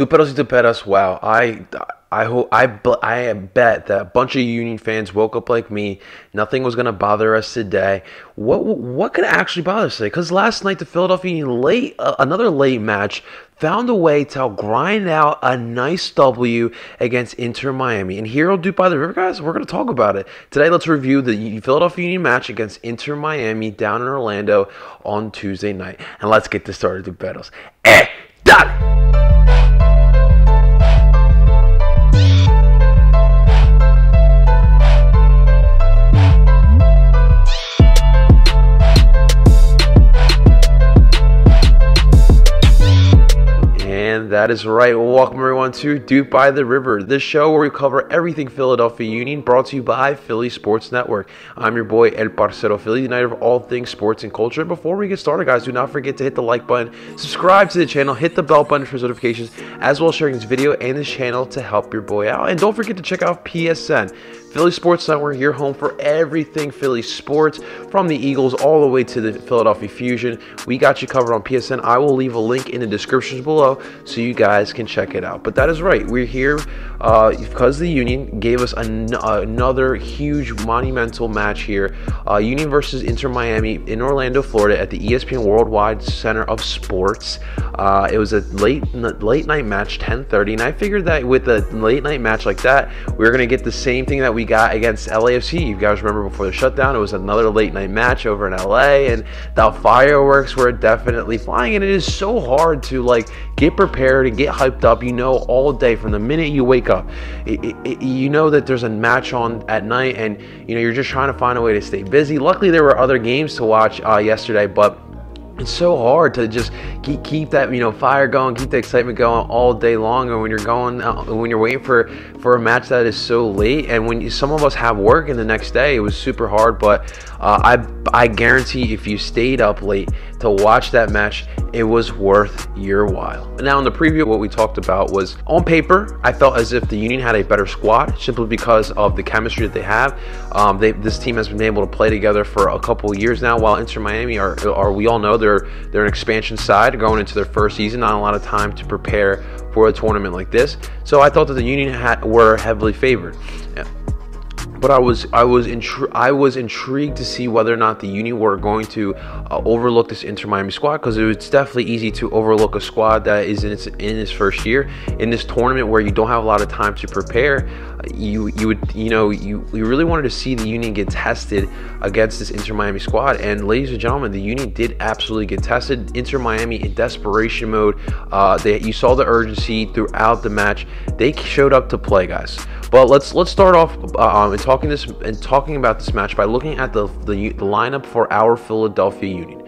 Duperos y duperas, wow. I bet that a bunch of Union fans woke up like me. Nothing was gonna bother us today. What could actually bother us today? Because last night the Philadelphia Union another late match found a way to grind out a nice W against Inter Miami. And here on DOOP By The River, guys, we're gonna talk about it today. Let's review the Philadelphia Union match against Inter Miami down in Orlando on Tuesday night. And let's get this started, Duperos. Dale! And that is right. Welcome everyone to DOOP By The River, this show where we cover everything Philadelphia Union, brought to you by Philly Sports Network. I'm your boy El Parcero Philly, the united of all things sports and culture. Before we get started, guys, do not forget to hit the like button, subscribe to the channel, hit the bell button for notifications, as well as sharing this video and this channel to help your boy out. And don't forget to check out PSN, Philly Sports Network, your home for everything Philly sports, from the Eagles all the way to the Philadelphia Fusion. We got you covered on PSN. I will leave a link in the descriptions below so you guys can check it out. But that is right. We're here because the Union gave us another huge monumental match here. Union versus Inter Miami in Orlando, Florida at the ESPN Worldwide Center of Sports. It was a late night match, 10:30, and I figured that with a late night match like that, we were going to get the same thing that we got against LAFC. You guys remember before the shutdown, it was another late night match over in LA, and the fireworks were definitely flying. And it is so hard to get prepared and get hyped up, all day from the minute you wake up. You know that there's a match on at night, and you're just trying to find a way to stay busy. Luckily, there were other games to watch yesterday, but it's so hard to just keep that fire going, keep the excitement going all day long. And when you're waiting for a match that is so late, and when some of us have work in the next day, it was super hard. But I guarantee if you stayed up late to watch that match, it was worth your while. Now, in the preview, what we talked about was, on paper, I felt as if the Union had a better squad simply because of the chemistry that they have. This team has been able to play together for a couple of years now, while Inter Miami are we all know they're an expansion side going into their first season, not a lot of time to prepare for a tournament like this. So I thought that the Union were heavily favored. But I was intrigued to see whether or not the Union were going to overlook this Inter Miami squad, because it's definitely easy to overlook a squad that is in its first year in this tournament where you don't have a lot of time to prepare. You really wanted to see the Union get tested against this Inter Miami squad, and ladies and gentlemen, the Union did absolutely get tested. Inter Miami in desperation mode. You saw the urgency throughout the match. They showed up to play, guys. But let's start off talking about this match by looking at the lineup for our Philadelphia Union.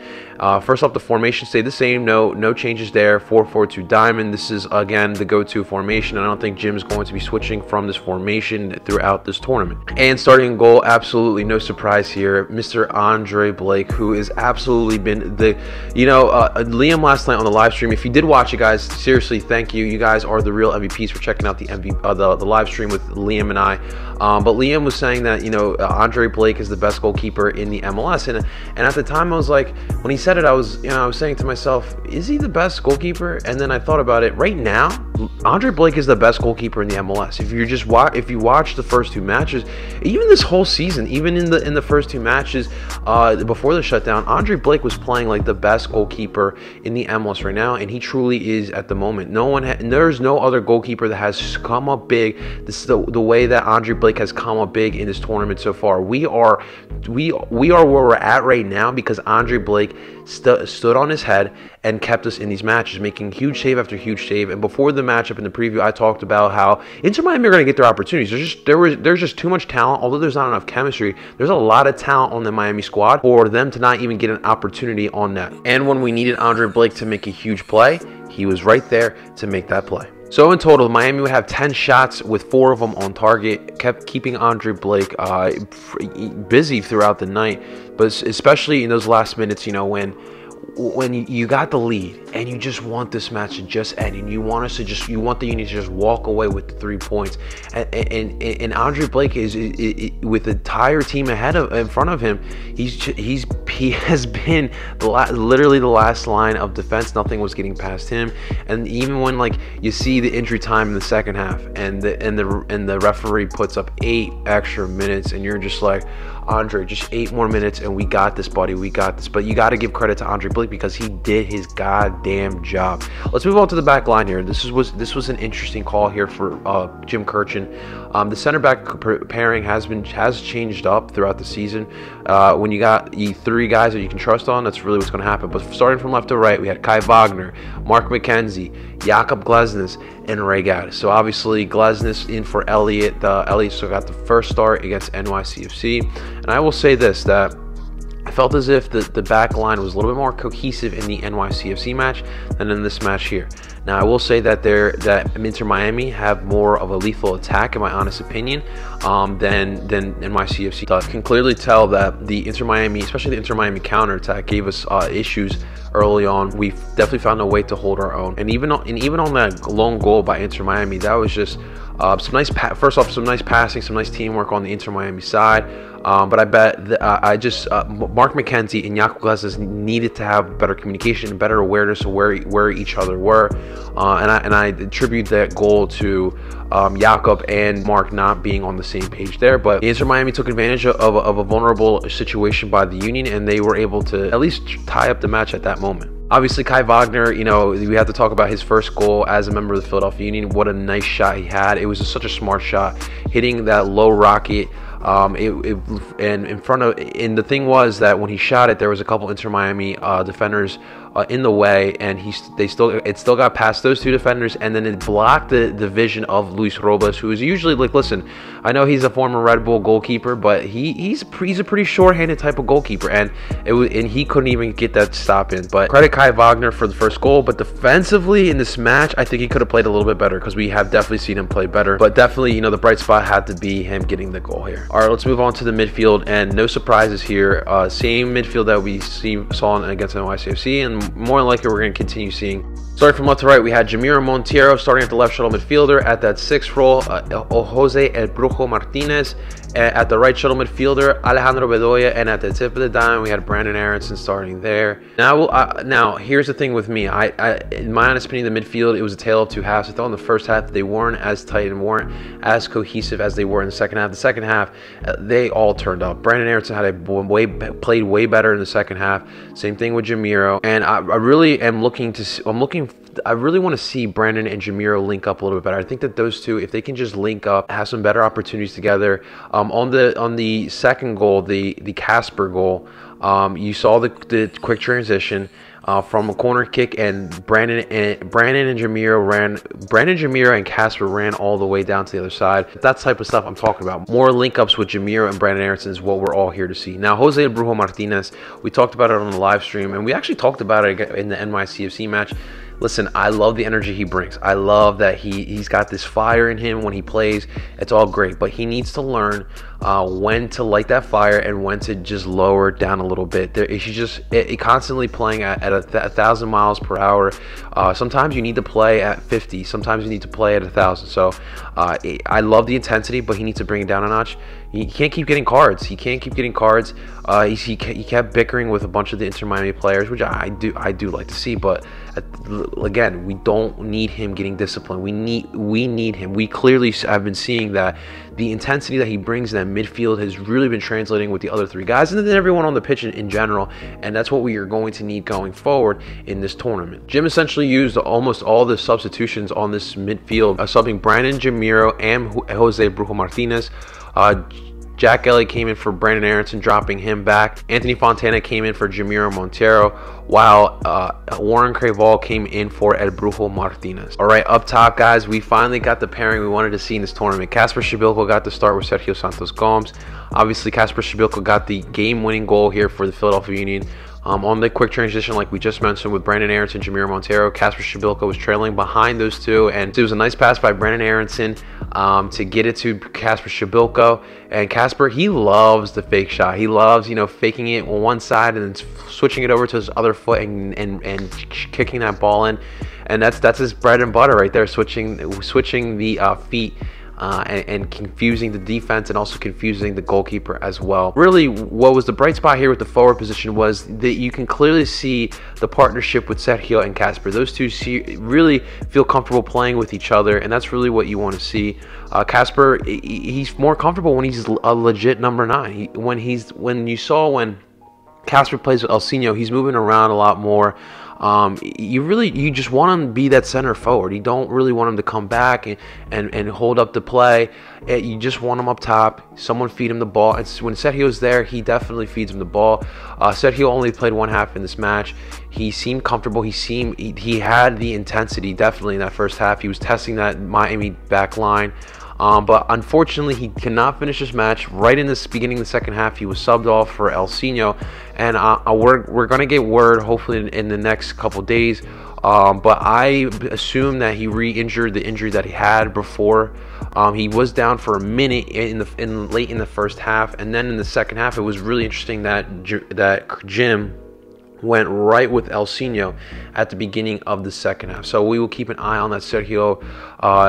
First off, the formation stayed the same. No changes there. 4-4-2 diamond. This is again the go-to formation. I don't think Jim's going to be switching from this formation throughout this tournament. And starting in goal, absolutely no surprise here, Mr. Andre Blake, who has absolutely been the Liam last night on the live stream. If you did watch it, guys, seriously, thank you. You guys are the real MVPs for checking out the live stream with Liam and I. But Liam was saying that Andre Blake is the best goalkeeper in the MLS, and at the time I was like, when he said it, I was saying to myself, is he the best goalkeeper? And then I thought about it. Right now, Andre Blake is the best goalkeeper in the MLS. If you watch the first two matches, even this whole season, even in the first two matches before the shutdown, Andre Blake was playing like the best goalkeeper in the MLS right now, and he truly is at the moment. There's no other goalkeeper that has come up big. This is the way that Andre Blake has come up big in this tournament so far. We are where we're at right now because Andre Blake stood on his head and kept us in these matches, making huge save after huge save. And before the matchup in the preview, I talked about how Inter Miami are going to get their opportunities. There's just too much talent. Although there's not enough chemistry, there's a lot of talent on the Miami squad for them to not even get an opportunity on net. And when we needed Andre Blake to make a huge play, he was right there to make that play. So in total, Miami would have 10 shots with 4 of them on target, kept keeping Andre Blake busy throughout the night, but especially in those last minutes, when you got the lead and you just want this match to just end, and you want the Union to just walk away with the 3 points, and Andre Blake is with the entire team in front of him, he has been literally the last line of defense. Nothing was getting past him, and even when like you see the injury time in the second half, and the referee puts up 8 extra minutes, and you're just like, Andre, just 8 more minutes and we got this, buddy, we got this. But you got to give credit to Andre Blake because he did his goddamn job. Let's move on to the back line here. This was an interesting call here for Jim Kirchin. The center back pairing has changed up throughout the season. When you got 3 guys that you can trust on, that's really what's going to happen. But starting from left to right, we had Kai Wagner, Mark McKenzie, Jakob Glesnes, and Ray Gaddis. So obviously Glesnes in for Elliott. Elliott still got the first start against NYCFC. And I will say this, that I felt as if the back line was a little bit more cohesive in the NYCFC match than in this match here. Now, I will say that Inter Miami have more of a lethal attack, in my honest opinion, than NYCFC does. You can clearly tell that the Inter Miami, especially the Inter Miami counterattack, gave us issues early on. We definitely found a way to hold our own, and even on that lone goal by Inter Miami, that was just some nice passing, some nice teamwork on the Inter Miami side. But I bet Mark McKenzie and Jakob Glesnes needed to have better communication and better awareness of where each other were, and I attribute that goal to Jakob and Mark not being on the same page there. But Inter Miami took advantage of a vulnerable situation by the Union, and they were able to at least tie up the match at that moment. Obviously, Kai Wagner, we have to talk about his first goal as a member of the Philadelphia Union. What a nice shot he had. It was such a smart shot, hitting that low rocket. And the thing was that when he shot it, there was a couple Inter Miami defenders in the way, and it still got past those 2 defenders, and then it blocked the vision of Luis Robles, who is usually, like, listen, I know he's a former Red Bull goalkeeper, but he's a pretty short-handed type of goalkeeper, and he couldn't even get that stop in. But credit Kai Wagner for the first goal. But defensively in this match, I think he could have played a little bit better, because we have definitely seen him play better. But definitely, the bright spot had to be him getting the goal here. All right, let's move on to the midfield, and no surprises here. Same midfield that we saw against NYCFC, and more than likely we're going to continue seeing. Starting from left to right, we had Jamiro Monteiro starting at the left shuttle midfielder. At that 6th role, Jose El Brujo Martinez. At the right shuttle midfielder, Alejandro Bedoya. And at the tip of the diamond, we had Brandon Aronson starting there. Now here's the thing with me. In my honest opinion, the midfield, it was a tale of 2 halves. I thought in the first half they weren't as tight and weren't as cohesive as they were in the second half. The second half, they all turned up. Brandon Aronson played way better in the second half. Same thing with Jamiro. And I really want to see Brandon and Jamiro link up a little bit better. I think that those two, if they can just link up, have some better opportunities together. On the second goal, the Casper goal, you saw the quick transition from a corner kick, and Brandon and Jamiro and Casper ran all the way down to the other side. That type of stuff I'm talking about. More link ups with Jamiro and Brandon Aronson is what we're all here to see. Now, Jose El Brujo Martinez, we talked about it on the live stream, and we actually talked about it in the NYCFC match. Listen, I love the energy he brings. I love that he's got this fire in him when he plays. It's all great, but he needs to learn when to light that fire and when to just lower it down a little bit. He's just constantly playing at 1,000 miles per hour. Sometimes you need to play at 50. Sometimes you need to play at 1,000. So I love the intensity, but he needs to bring it down a notch. He can't keep getting cards. He kept bickering with a bunch of the Inter Miami players, which I do like to see. But again, we don't need him getting disciplined. We need him. We clearly have been seeing that the intensity that he brings in that midfield has really been translating with the other 3 guys, and then everyone on the pitch in general. And that's what we are going to need going forward in this tournament. Jim essentially used almost all the substitutions on this midfield, subbing Brandon Jamiro and Jose Brujo Martinez. Jack Elliott came in for Brandon Aronson, dropping him back. Anthony Fontana came in for Jamiro Monteiro, while Warren Craval came in for El Brujo Martinez. All right, up top, guys, we finally got the pairing we wanted to see in this tournament. Kasper Shibilko got the start with Sergio Santos Gomes. Obviously, Kasper Shibilko got the game-winning goal here for the Philadelphia Union. On the quick transition, like we just mentioned, with Brandon Aronson, Jamir Montero, Kasper Shabilko was trailing behind those two, and it was a nice pass by Brandon Aronson to get it to Kasper Shabilko. And Kasper, he loves the fake shot. He loves, faking it on one side and then switching it over to his other foot and kicking that ball in. And that's his bread and butter right there, switching the feet. And confusing the defense and also confusing the goalkeeper as well. Really, what was the bright spot here with the forward position was that you can clearly see the partnership with Sergio and Kasper. Those two really feel comfortable playing with each other, and that's really what you want to see. Kasper, he's more comfortable when he's a legit number 9. When Kasper plays with Elsinho, he's moving around a lot more. You just want him to be that center forward. You don't really want him to come back and hold up the play. You just want him up top. Someone feed him the ball. And when Sergio's there, he definitely feeds him the ball. Sergio only played one half in this match. He seemed comfortable. He had the intensity definitely in that first half. He was testing that Miami back line. But unfortunately, he cannot finish this match. Right in the beginning of the second half, he was subbed off for Elsinho, and we're gonna get word hopefully in the next couple days. But I assume that he re-injured the injury that he had before. He was down for a minute late in the first half, and then in the second half, it was really interesting that Jim went right with Elsinho at the beginning of the second half. So we will keep an eye on that Sergio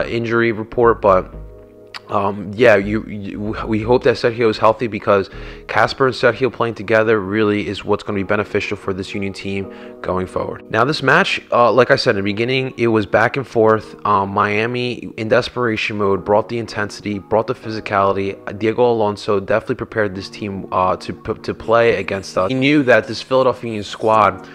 injury report, but we hope that Sergio is healthy, because Kasper and Sergio playing together really is what's going to be beneficial for this Union team going forward. Now this match, like I said in the beginning, it was back and forth. Miami in desperation mode brought the intensity, brought the physicality. Diego Alonso definitely prepared this team to play against us. He knew that this Philadelphia Union squad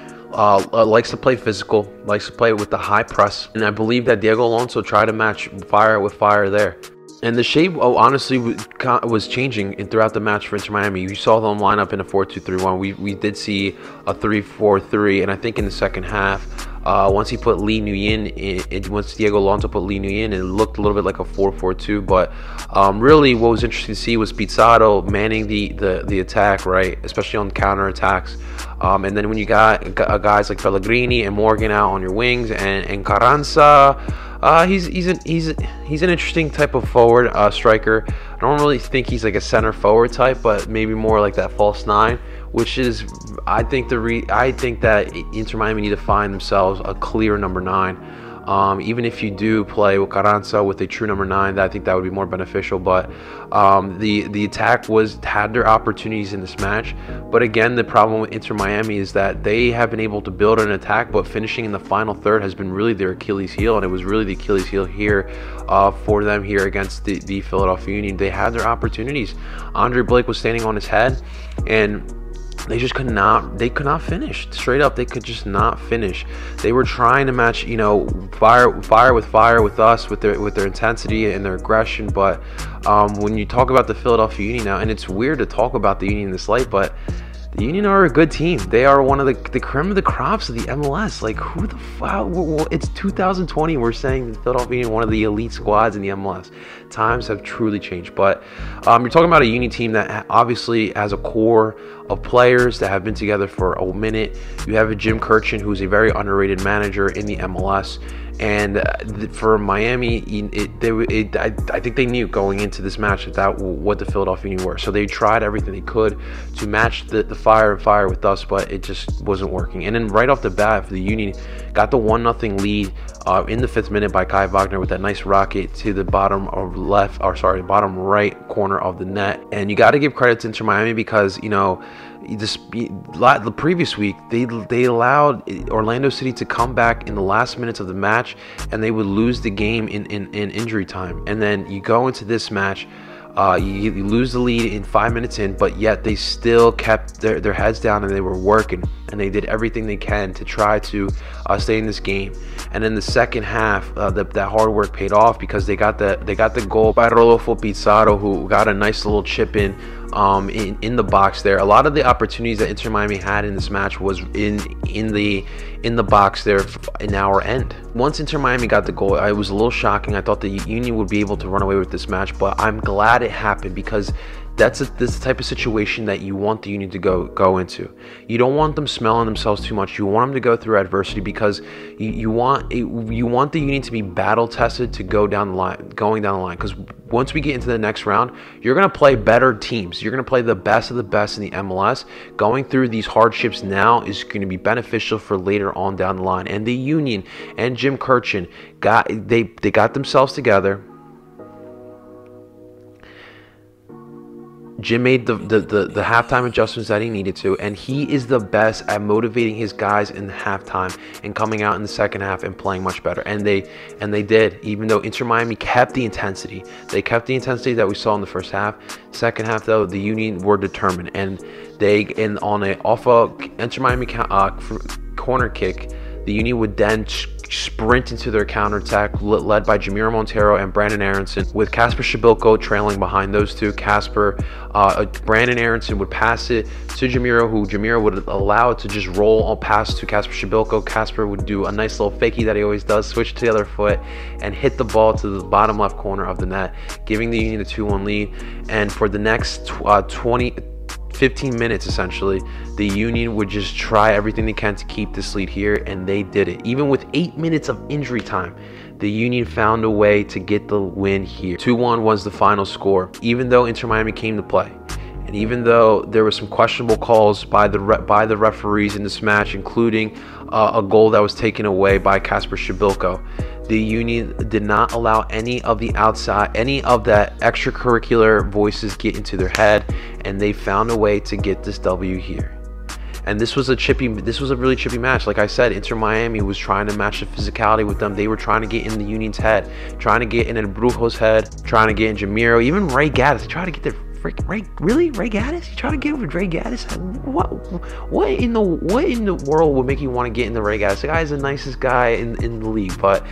likes to play physical, likes to play with the high press, and I believe that Diego Alonso tried to match fire with fire there. And the shape, honestly, was changing throughout the match for Inter Miami. You saw them line up in a 4-2-3-1. We did see a 3-4-3, and I think in the second half, once he put Lee Nguyen once Diego Alonso put Lee Nguyen in, it looked a little bit like a 4-4-2. But really, what was interesting to see was Pizarro manning the attack, right, especially on counter attacks. And then when you got guys like Pellegrini and Morgan out on your wings, and Carranza. He's an interesting type of forward striker. I don't really think he's like a center forward type, but maybe more like that false 9, which is I think that Inter Miami need to find themselves a clear number 9. Even if you do play with Carranza with a true number 9, I think that would be more beneficial. But the attack had their opportunities in this match. But again, the problem with Inter Miami is that they have been able to build an attack, but finishing in the final third has been really their Achilles heel, and it was really the Achilles heel here for them here against the Philadelphia Union. They had their opportunities. Andre Blake was standing on his head, and they just could not finish. Straight up, they could just not finish. They were trying to match, fire with fire with us, with their intensity and their aggression. But when you talk about the Philadelphia Union now, and it's weird to talk about the Union in this light, but the Union are a good team. They are one of the creme of the crops of the MLS. Like, who the fuck? It's 2020. We're saying the Philadelphia Union, one of the elite squads in the MLS. Times have truly changed. But you're talking about a Union team that obviously has a core of players that have been together for a minute. You have a Jim Kirchin, who's a very underrated manager in the MLS. And for Miami, I think they knew going into this match what the Philadelphia Union were. So they tried everything they could to match the fire with us, but it just wasn't working. And then right off the bat, the Union got the 1-0 lead in the 5th minute by Kai Wagner with that nice rocket to the bottom right corner of the net. And you got to give credit to Inter Miami, because the previous week they allowed Orlando City to come back in the last minutes of the match, and they would lose the game in injury time. And then you go into this match, you lose the lead in 5 minutes in, but yet they still kept their heads down, and they were working, and they did everything they can to try to stay in this game. And in the second half, that hard work paid off, because they got the goal by Rodolfo Pizarro, who got a nice little chip in the box there. A lot of the opportunities that Inter Miami had in this match was in the box there in our end. Once Inter Miami got the goal, it was a little shocking. I thought the Union would be able to run away with this match, but I'm glad it happened, because this is the type of situation that you want the Union to go into. You don't want them smelling themselves too much. You want them to go through adversity, because you want the Union to be battle tested to going down the line. Because once we get into the next round, you're going to play better teams. You're going to play the best of the best in the MLS. Going through these hardships now is going to be beneficial for later on down the line. And the Union and Jim Kirchin they got themselves together. Jim made the halftime adjustments that he needed to, and he is the best at motivating his guys in the halftime and coming out in the second half and playing much better. And they did, even though Inter Miami kept the intensity. They kept the intensity that we saw in the first half. Second half, though, the Union were determined, and off a Inter Miami corner kick, the Union would then sprint into their counterattack, led by Jamiro Montero and Brandon Aronson, with Kasper Shibilko trailing behind those two. Brandon Aronson would pass it to Jamiro, who Jamiro would allow it to just roll on pass to Kasper Shibilko. Kasper would do a nice little fakie that he always does, switch to the other foot, and hit the ball to the bottom left corner of the net, giving the Union a 2-1 lead. And for the next 15 minutes, essentially, the Union would just try everything they can to keep this lead here, and they did it. Even with 8 minutes of injury time, the Union found a way to get the win here. 2-1 was the final score. Even though Inter Miami came to play, and even though there were some questionable calls by the referees in this match, including a goal that was taken away by Kasper Shibilko, the Union did not allow any of that extracurricular voices get into their head, and they found a way to get this W here. And this was a really chippy match. Like I said, Inter Miami was trying to match the physicality with them. They were trying to get in the Union's head, trying to get in El Brujo's head, trying to get in Jamiro, even Ray Gaddis. They tried to get their Ray Gaddis? You trying to get with Ray Gaddis? What in the world would make you want to get in the Ray Gaddis? The guy is the nicest guy in the league, but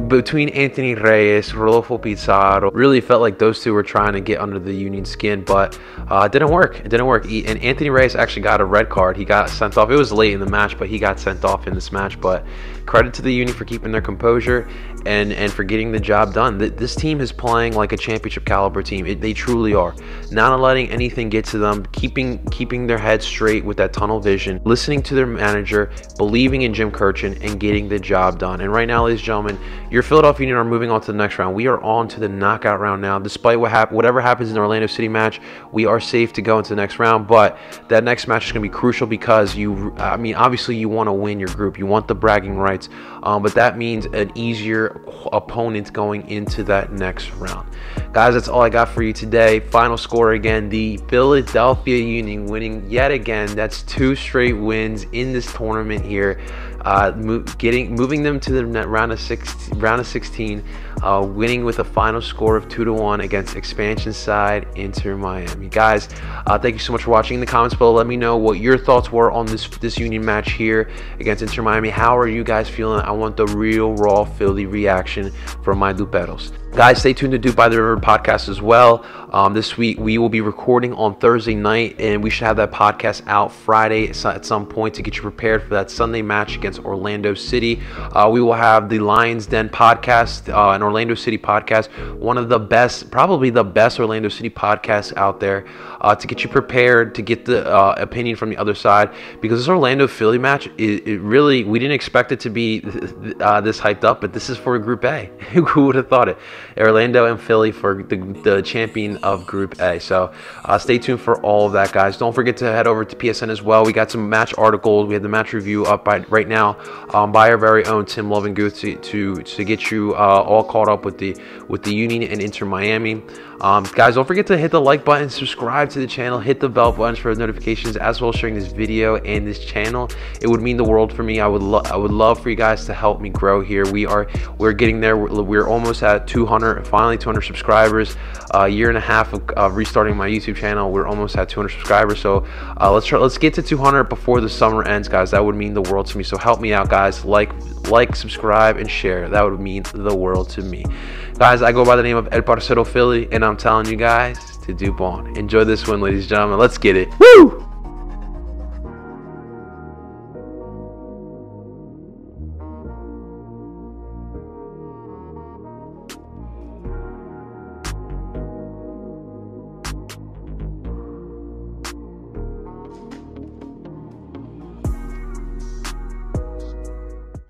between Anthony Reyes, Rodolfo Pizarro, really felt like those two were trying to get under the Union skin, but it didn't work. It didn't work. And Anthony Reyes actually got a red card. He got sent off. It was late in the match, but he got sent off in this match. But credit to the Union for keeping their composure and for getting the job done. This team is playing like a championship caliber team. They truly are. Not letting anything get to them, keeping their heads straight with that tunnel vision, listening to their manager, believing in Jim Kirchin, and getting the job done. And right now, ladies and gentlemen, your Philadelphia Union are moving on to the next round. We are on to the knockout round now. Despite whatever happens in the Orlando City match, we are safe to go into the next round. But that next match is going to be crucial, because obviously you want to win your group. You want the bragging rights. But that means an easier opponent going into that next round. Guys, that's all I got for you today. Final score again, the Philadelphia Union winning yet again. That's 2 straight wins in this tournament here. Moving them to the round of 16, winning with a final score of 2-1 against expansion side Inter Miami. Guys, thank you so much for watching. In the comments below, let me know what your thoughts were on this Union match here against Inter Miami. How are you guys feeling? I want the real raw Philly reaction from my Duperos. Guys, stay tuned to DOOP By The River podcast as well. This week we will be recording on Thursday night, and we should have that podcast out Friday at some point to get you prepared for that Sunday match against Orlando City. We will have the Lions Den podcast, an Orlando City podcast, one of the best, probably the best Orlando City podcasts out there, to get you prepared to get the opinion from the other side, because this Orlando Philly match, it really, we didn't expect it to be this hyped up, but this is for Group A. Who would have thought it? Orlando and Philly for the champion of Group A. So stay tuned for all of that, guys. Don't forget to head over to PSN as well. We got some match articles. We have the match review up right now by our very own Tim Lovinguth to get you all caught up with the Union and Inter Miami. Guys, don't forget to hit the like button, subscribe to the channel, hit the bell buttons for notifications, as well as sharing this video and this channel. It would mean the world for me. I would love for you guys to help me grow here. We're getting there. We're almost at 200, finally 200 subscribers. A year and a half of restarting my YouTube channel. We're almost at 200 subscribers. So let's get to 200 before the summer ends, guys. That would mean the world to me. So help me out, guys. Like, subscribe, and share. That would mean the world to me. Guys, I go by the name of El Parcero Philly, and I'm telling you guys to DOOP on. Enjoy this one, ladies and gentlemen. Let's get it. Woo!